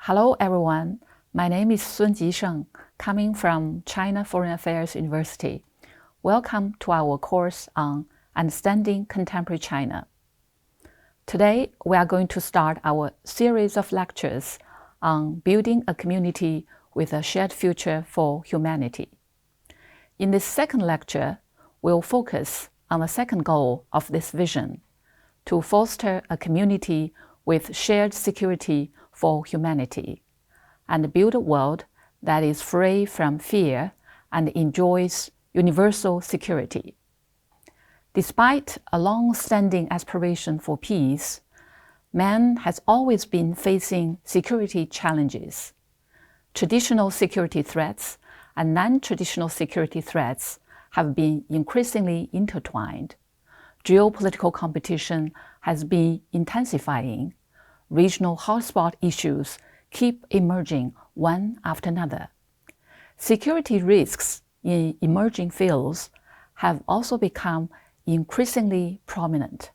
Hello everyone, my name is Sun Jisheng, coming from China Foreign Affairs University. Welcome to our course on Understanding Contemporary China. Today, we are going to start our series of lectures on building a community with a shared future for humanity. In this second lecture, we'll focus on the second goal of this vision, to foster a community with shared security for humanity, and build a world that is free from fear and enjoys universal security. Despite a long-standing aspiration for peace, man has always been facing security challenges. Traditional security threats and non-traditional security threats have been increasingly intertwined. Geopolitical competition has been intensifying. Regional hotspot issues keep emerging one after another. Security risks in emerging fields have also become increasingly prominent.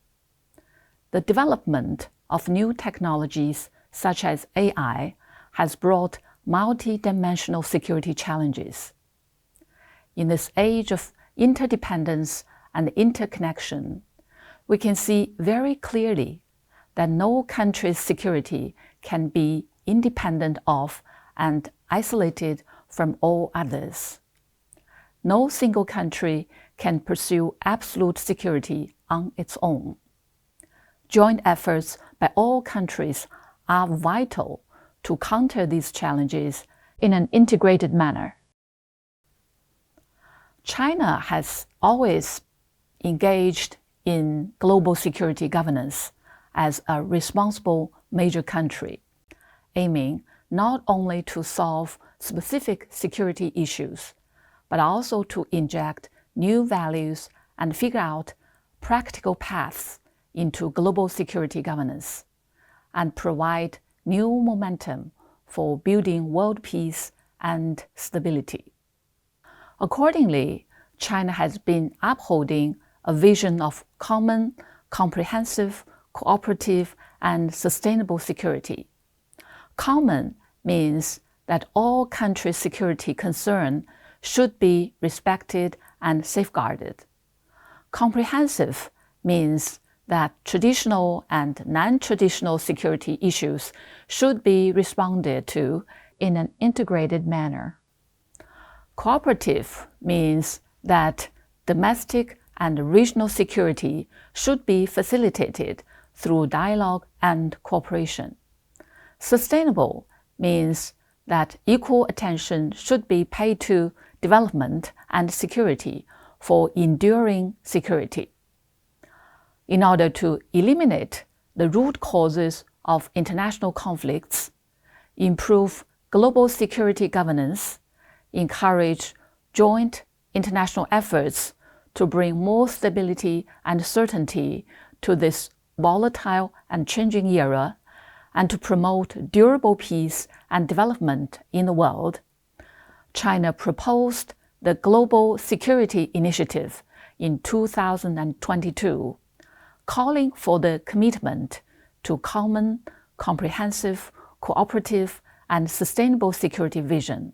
The development of new technologies such as AI has brought multi-dimensional security challenges. In this age of interdependence and interconnection, we can see very clearly that no country's security can be independent of and isolated from all others. No single country can pursue absolute security on its own. Joint efforts by all countries are vital to counter these challenges in an integrated manner. China has always engaged in global security governance as a responsible major country, aiming not only to solve specific security issues, but also to inject new values and figure out practical paths into global security governance, and provide new momentum for building world peace and stability. Accordingly, China has been upholding a vision of common, comprehensive, cooperative, and sustainable security. Common means that all countries' security concerns should be respected and safeguarded. Comprehensive means that traditional and non-traditional security issues should be responded to in an integrated manner. Cooperative means that domestic and regional security should be facilitated through dialogue and cooperation. Sustainable means that equal attention should be paid to development and security for enduring security. In order to eliminate the root causes of international conflicts, improve global security governance, encourage joint international efforts to bring more stability and certainty to this volatile and changing era, and to promote durable peace and development in the world, China proposed the Global Security Initiative in 2022, calling for the commitment to common, comprehensive, cooperative, and sustainable security vision,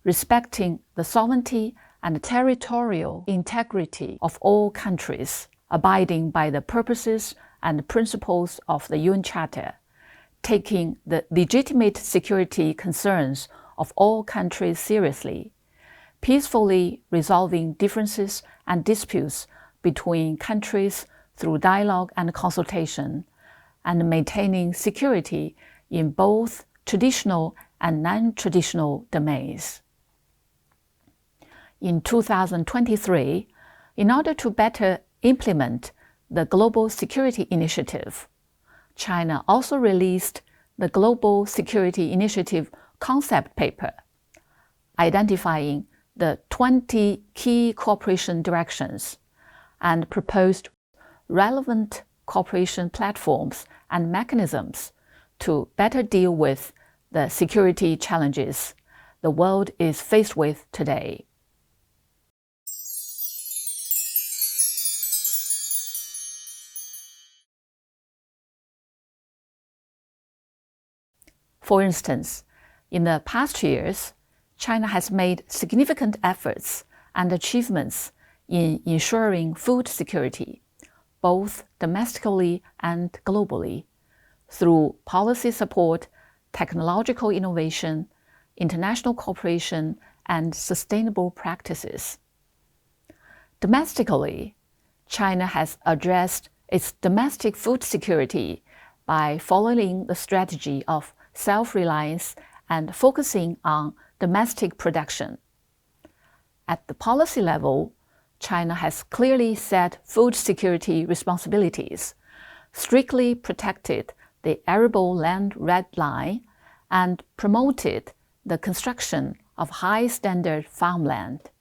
respecting the sovereignty and territorial integrity of all countries, abiding by the purposes and principles of the UN Charter, taking the legitimate security concerns of all countries seriously, peacefully resolving differences and disputes between countries through dialogue and consultation, and maintaining security in both traditional and non-traditional domains. In 2023, in order to better implement the Global Security Initiative, China also released the Global Security Initiative concept paper, identifying the 20 key cooperation directions, and proposed relevant cooperation platforms and mechanisms to better deal with the security challenges the world is faced with today. For instance, in the past years, China has made significant efforts and achievements in ensuring food security, both domestically and globally, through policy support, technological innovation, international cooperation, and sustainable practices. Domestically, China has addressed its domestic food security by following the strategy of self-reliance and focusing on domestic production. At the policy level, China has clearly set food security responsibilities, strictly protected the arable land red line, and promoted the construction of high-standard farmland.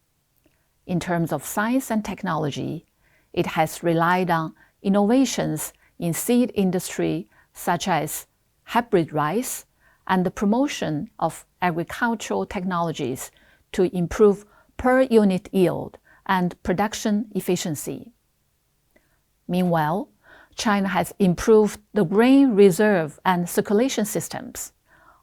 In terms of science and technology, it has relied on innovations in seed industry such as hybrid rice and the promotion of agricultural technologies to improve per-unit yield and production efficiency. Meanwhile, China has improved the grain reserve and circulation systems,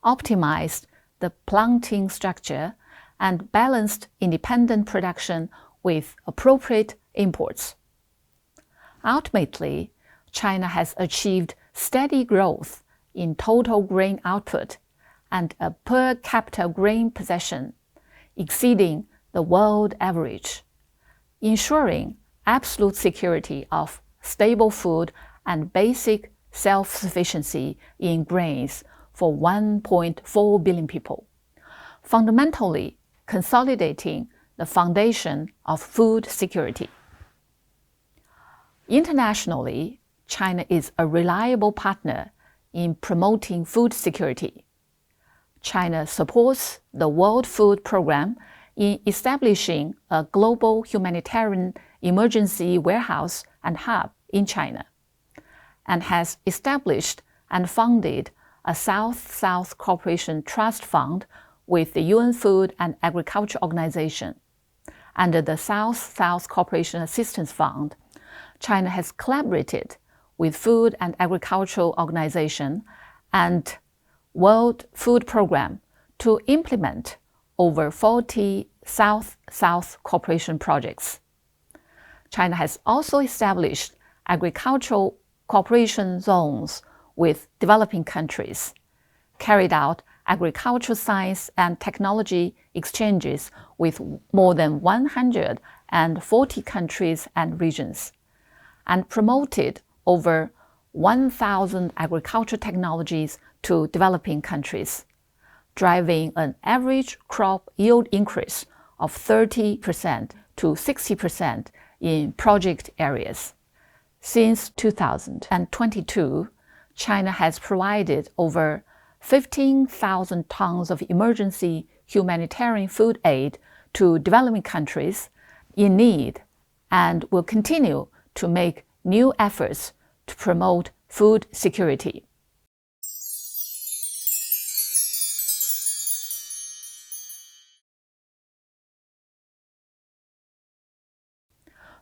optimized the planting structure, and balanced independent production with appropriate imports. Ultimately, China has achieved steady growth in total grain output and a per capita grain possession exceeding the world average, ensuring absolute security of stable food and basic self-sufficiency in grains for 1.4 billion people, fundamentally consolidating the foundation of food security. Internationally, China is a reliable partner in promoting food security. China supports the World Food Programme in establishing a global humanitarian emergency warehouse and hub in China, and has established and funded a South-South Cooperation Trust Fund with the UN Food and Agriculture Organization. Under the South-South Cooperation Assistance Fund, China has collaborated with Food and Agricultural Organization and World Food Programme to implement over 40 South-South cooperation projects. China has also established agricultural cooperation zones with developing countries, carried out agricultural science and technology exchanges with more than 140 countries and regions, and promoted over 1,000 agricultural technologies to developing countries, driving an average crop yield increase of 30% to 60% in project areas. Since 2022, China has provided over 15,000 tons of emergency humanitarian food aid to developing countries in need and will continue to make new efforts to promote food security.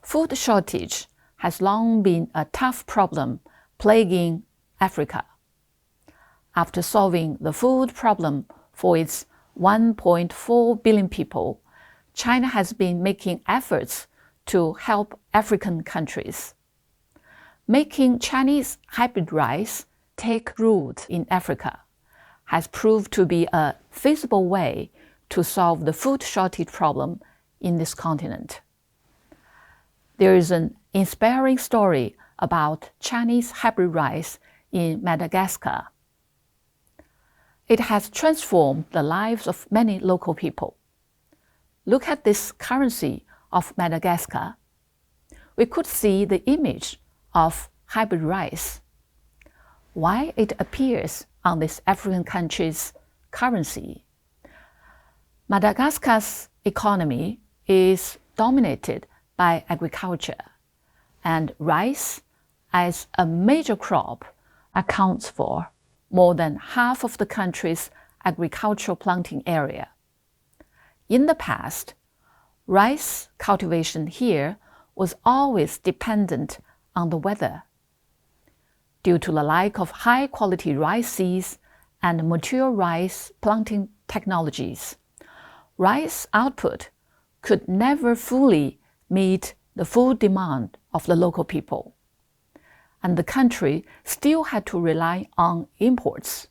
Food shortage has long been a tough problem plaguing Africa. After solving the food problem for its 1.4 billion people, China has been making efforts to help African countries. Making Chinese hybrid rice take root in Africa has proved to be a feasible way to solve the food shortage problem in this continent. There is an inspiring story about Chinese hybrid rice in Madagascar. It has transformed the lives of many local people. Look at this currency of Madagascar. We could see the image of hybrid rice. Why it appears on this African country's currency? Madagascar's economy is dominated by agriculture, and rice, as a major crop, accounts for more than half of the country's agricultural planting area. In the past, rice cultivation here was always dependent on the weather. Due to the lack of high-quality rice seeds and mature rice planting technologies, rice output could never fully meet the full demand of the local people, and the country still had to rely on imports.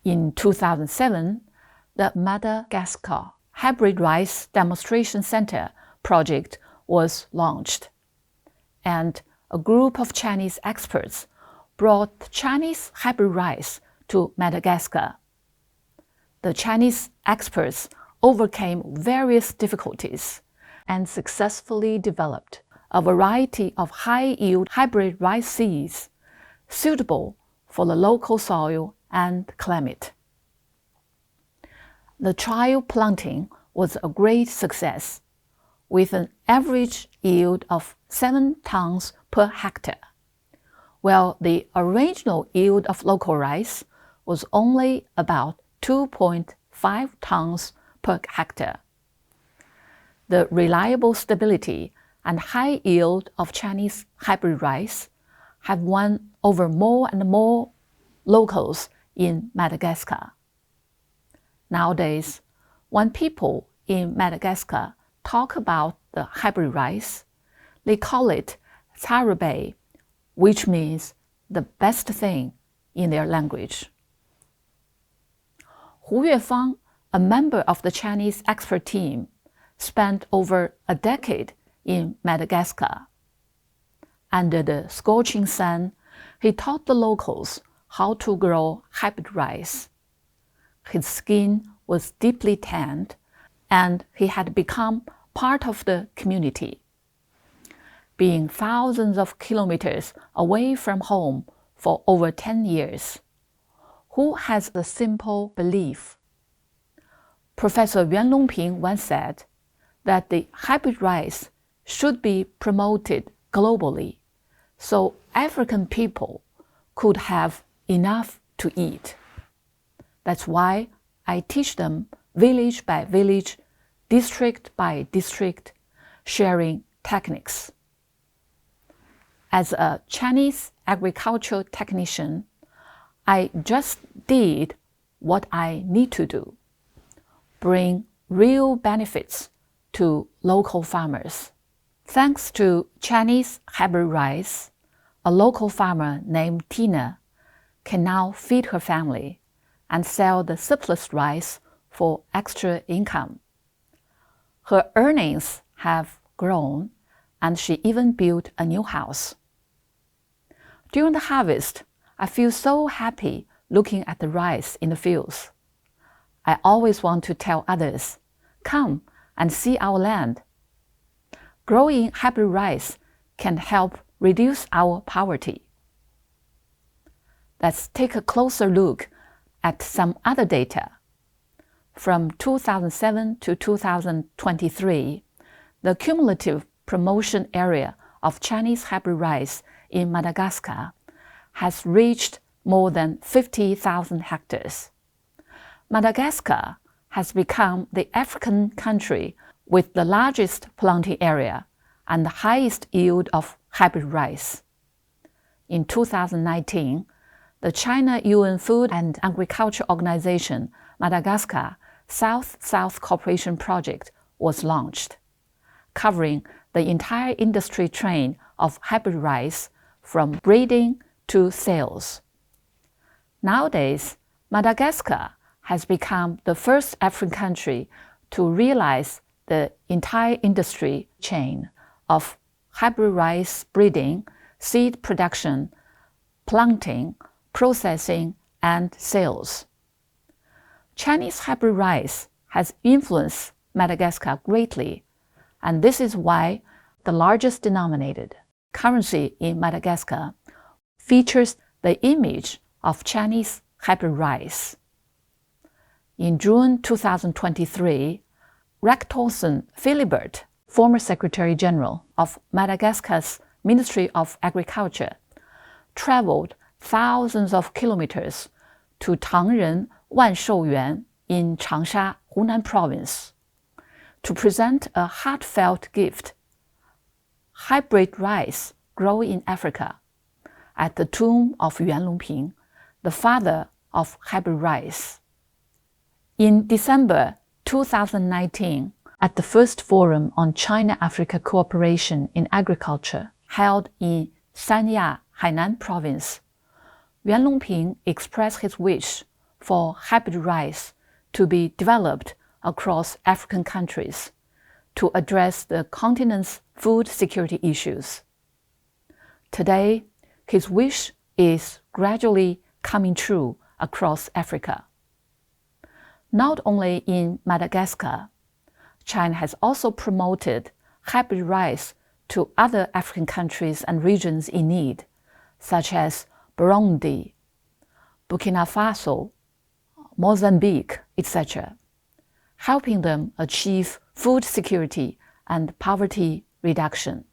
In 2007, the Madagascar Hybrid Rice Demonstration Center project was launched, and a group of Chinese experts brought Chinese hybrid rice to Madagascar. The Chinese experts overcame various difficulties and successfully developed a variety of high-yield hybrid rice seeds suitable for the local soil and climate. The trial planting was a great success, with an average yield of 7 tons per hectare, while the original yield of local rice was only about 2.5 tons per hectare. The reliable stability and high yield of Chinese hybrid rice have won over more and more locals in Madagascar. Nowadays, when people in Madagascar talk about the hybrid rice, they call it characterized, which means the best thing in their language. Hu Yuefang, a member of the Chinese expert team, spent over a decade in Madagascar. Under the scorching sun, he taught the locals how to grow hybrid rice. His skin was deeply tanned, and he had become part of the community. Being thousands of kilometers away from home for over 10 years, Hu has a simple belief. Professor Yuan Longping once said that the hybrid rice should be promoted globally so African people could have enough to eat. That's why I teach them village by village, district by district, sharing techniques. As a Chinese agricultural technician, I just did what I need to do: bring real benefits to local farmers. Thanks to Chinese hybrid rice, a local farmer named Tina can now feed her family and sell the surplus rice for extra income. Her earnings have grown, and she even built a new house. During the harvest, I feel so happy looking at the rice in the fields. I always want to tell others, come and see our land. Growing hybrid rice can help reduce our poverty. Let's take a closer look at some other data. From 2007 to 2023, the cumulative promotion area of Chinese hybrid rice in Madagascar has reached more than 50,000 hectares. Madagascar has become the African country with the largest planting area and the highest yield of hybrid rice. In 2019, the China UN Food and Agriculture Organization Madagascar South-South Cooperation Project was launched, covering the entire industry chain of hybrid rice from breeding to sales. Nowadays, Madagascar has become the first African country to realize the entire industry chain of hybrid rice breeding, seed production, planting, processing, and sales. Chinese hybrid rice has influenced Madagascar greatly, and this is why the largest denominated currency in Madagascar features the image of Chinese hybrid rice. In June 2023, Rectorson Philibert, former Secretary General of Madagascar's Ministry of Agriculture, traveled thousands of kilometers to Tangren Wanshouyuan in Changsha, Hunan Province, to present a heartfelt gift: hybrid rice grown in Africa, at the tomb of Yuan Longping, the father of hybrid rice. In December 2019, at the first Forum on China-Africa Cooperation in Agriculture, held in Sanya, Hainan Province, Yuan Longping expressed his wish for hybrid rice to be developed across African countries to address the continent's food security issues. Today, his wish is gradually coming true across Africa. Not only in Madagascar, China has also promoted hybrid rice to other African countries and regions in need, such as Burundi, Burkina Faso, Mozambique, etc., helping them achieve food security and poverty reduction.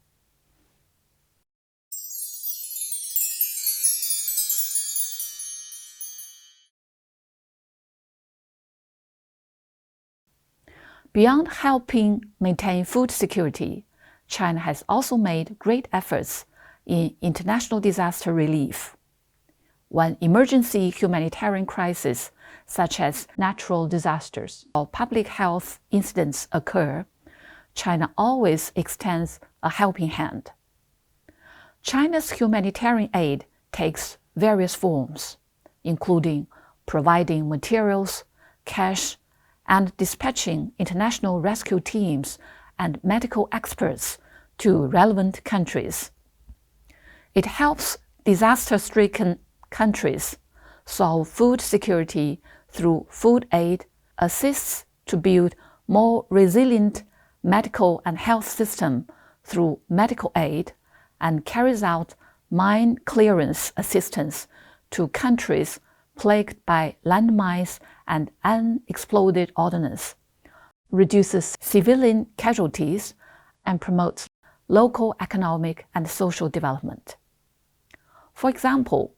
Beyond helping maintain food security, China has also made great efforts in international disaster relief. When emergency humanitarian crises, such as natural disasters or public health incidents occur, China always extends a helping hand. China's humanitarian aid takes various forms, including providing materials, cash, and dispatching international rescue teams and medical experts to relevant countries. It helps disaster-stricken countries solve food security through food aid, assists to build more resilient medical and health system through medical aid, and carries out mine clearance assistance to countries plagued by landmines and unexploded ordnance, reduces civilian casualties, and promotes local economic and social development. For example,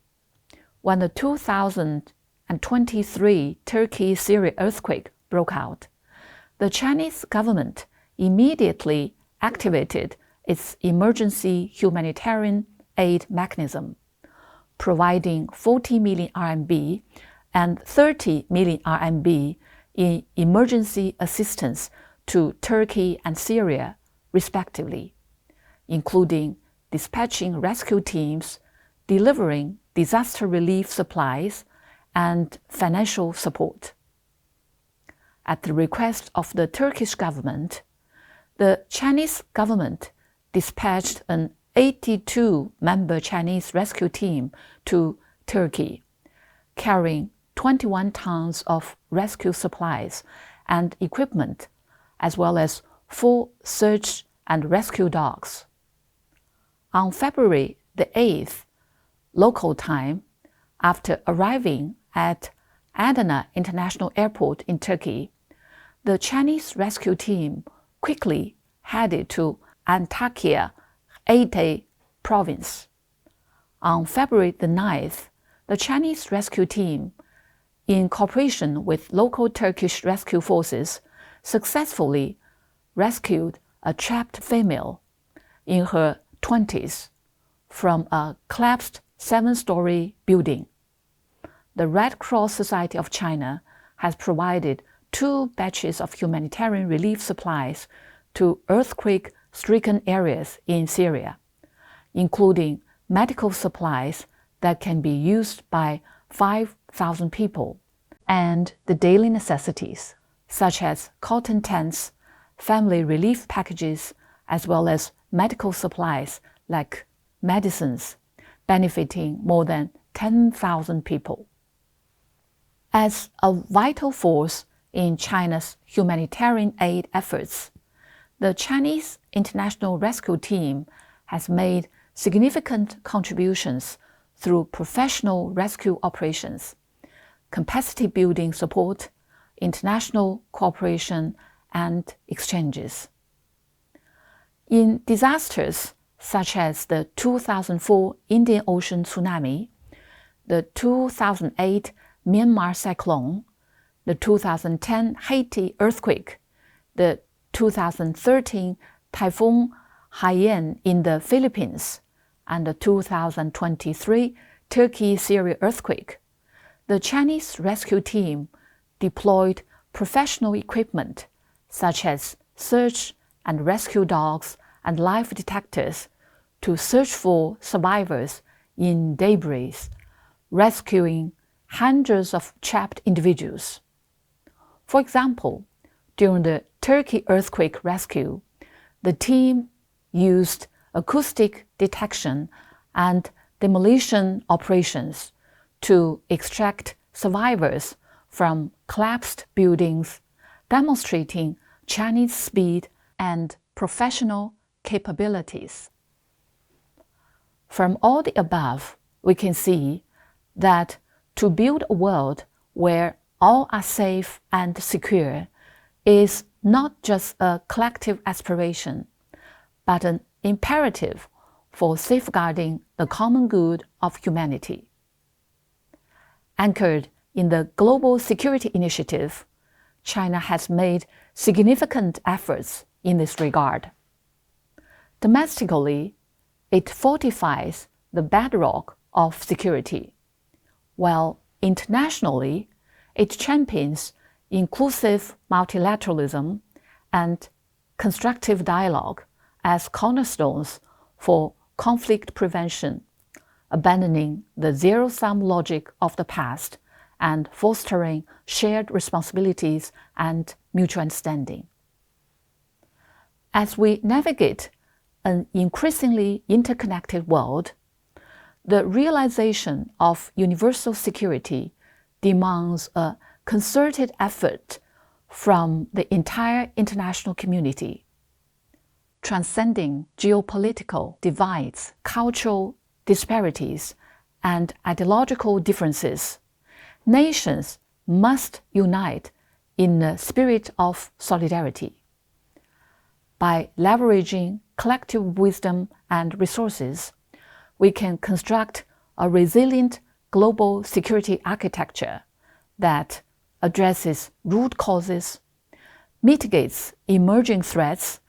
when the 2023 Turkey-Syria earthquake broke out, the Chinese government immediately activated its emergency humanitarian aid mechanism, providing 40 million RMB and 30 million RMB in emergency assistance to Turkey and Syria, respectively, including dispatching rescue teams, delivering disaster relief supplies, and financial support. At the request of the Turkish government, the Chinese government dispatched an 82-member Chinese rescue team to Turkey, carrying 21 tons of rescue supplies and equipment, as well as 4 search and rescue dogs. On February the 8th, local time, after arriving at Adana International Airport in Turkey, the Chinese rescue team quickly headed to Antakya, Hatay province. On February the 9th, the Chinese rescue team, in cooperation with local Turkish rescue forces, successfully rescued a trapped female in her 20s from a collapsed 7-story building. The Red Cross Society of China has provided 2 batches of humanitarian relief supplies to earthquake-stricken areas in Syria, including medical supplies that can be used by 5,000 people, and the daily necessities, such as cotton tents, family relief packages, as well as medical supplies like medicines, benefiting more than 10,000 people. As a vital force in China's humanitarian aid efforts, the Chinese International Rescue Team has made significant contributions through professional rescue operations, capacity building support, international cooperation, and exchanges. In disasters such as the 2004 Indian Ocean tsunami, the 2008 Myanmar cyclone, the 2010 Haiti earthquake, the 2013 Typhoon Haiyan in the Philippines, and the 2023 Turkey-Syria earthquake, The Chinese rescue team deployed professional equipment such as search and rescue dogs and life detectors to search for survivors in debris, rescuing hundreds of trapped individuals. For example, during the Turkey earthquake rescue, the team used acoustic detection and demolition operations to extract survivors from collapsed buildings, demonstrating Chinese speed and professional capabilities. From all the above, we can see that to build a world where all are safe and secure is not just a collective aspiration, but an imperative for safeguarding the common good of humanity. Anchored in the Global Security Initiative, China has made significant efforts in this regard. Domestically, it fortifies the bedrock of security, while internationally, it champions inclusive multilateralism and constructive dialogue as cornerstones for conflict prevention, abandoning the zero-sum logic of the past and fostering shared responsibilities and mutual understanding. As we navigate an increasingly interconnected world, the realization of universal security demands a concerted effort from the entire international community. Transcending geopolitical divides, cultural disparities, and ideological differences, nations must unite in a spirit of solidarity. By leveraging collective wisdom and resources, we can construct a resilient global security architecture that addresses root causes, mitigates emerging threats,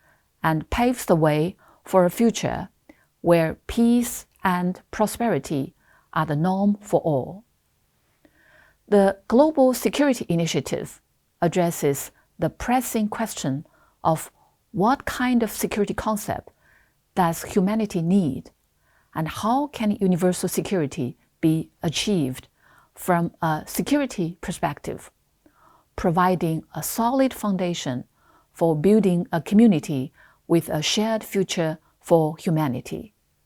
and paves the way for a future where peace and prosperity are the norm for all. The Global Security Initiative addresses the pressing question of what kind of security concept does humanity need, and how can universal security be achieved from a security perspective, providing a solid foundation for building a community with a shared future for humanity.